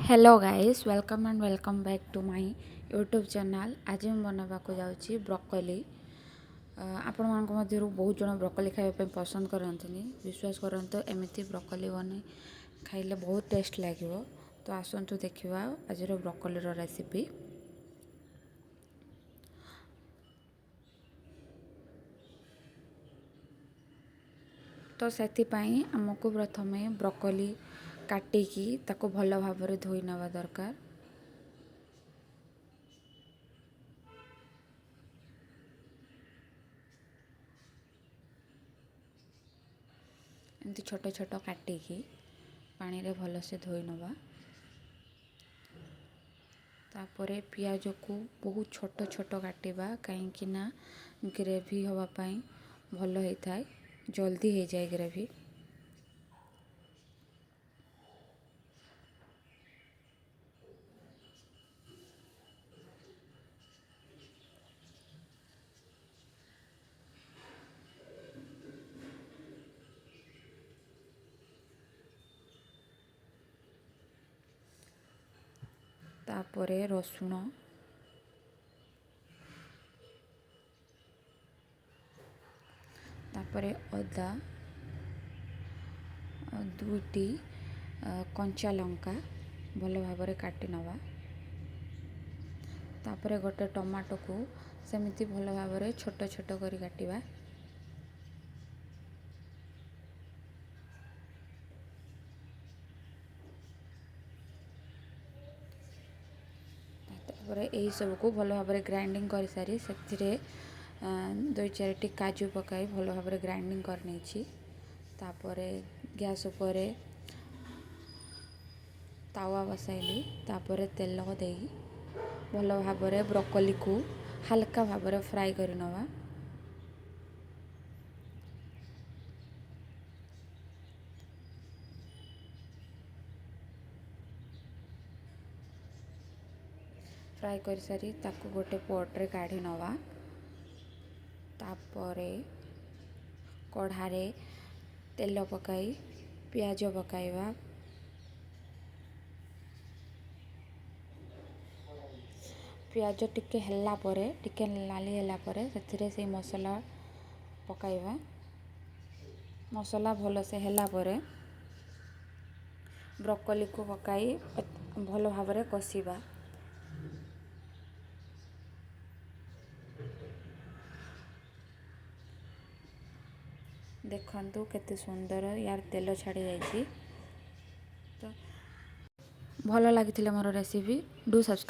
Hello guys welcome and welcome back to my YouTube channel. आज मैं बनवाक जाऊँगी broccoli. आपण मानक मध्यरु बहुत जन ब्रोकोली खाइबा पसंद करंतनी। विश्वास करंतु एमिति ब्रोकोली बने खाइले बहुत टेस्ट लागिवो। तो आसंतु देखिबा आजर ब्रोकोली रो रेसिपी। तो सेथिपाई हमको प्रथमे ब्रोकोली काटिकी ताको भल भाबरे धोई नवा दरकार। एमती छोट छोट काटिकी पानी रे भल से धोई नवा। तापरे पियाज को बहुत छोट छोट काटिबा कहीं ना ग्रेवी हवा पाई भल होता है, जल्दी हो जाए ग्रेवी। तापरे रसुण, तापरे अदा, दुईटी कंचा लंका भल भाबरे काटी नवा। तापरे गोटे टमाटो को सेमिति भल भाबरे छोट छोट करी काटिबा। तापरे एही सब को भल भाबरे ग्राइंडिंग कर सारी सेथिरे दुई चारिटी काजू पकाई भल भाबरे ग्राइंडिंग कर नेछि। तापरे गैस उपरे तावा बसाइली। तापरे तेल देई भल भाबरे ब्रोकोली को हल्का भाबरे फ्राई कर नवा। फ्राई कर सारी ताको गोटे पॉट रे काढ़ी नवा। तापरे कढ़ारे तेल पकाई पियाज पकाइबा। पियाज टिके हल्ला परे टिके लाली हल्ला परे सेथिरे से मसाला पकाइबा। मसाला भल से हल्ला परे ब्रोकोली को पकाई भल भाबरे कषिबा। देखंतु केते सुंदर यार तेल छाड़ी जाइछि। तो भल लागिथिले मोर रेसिपी डू सब्सक्राइब।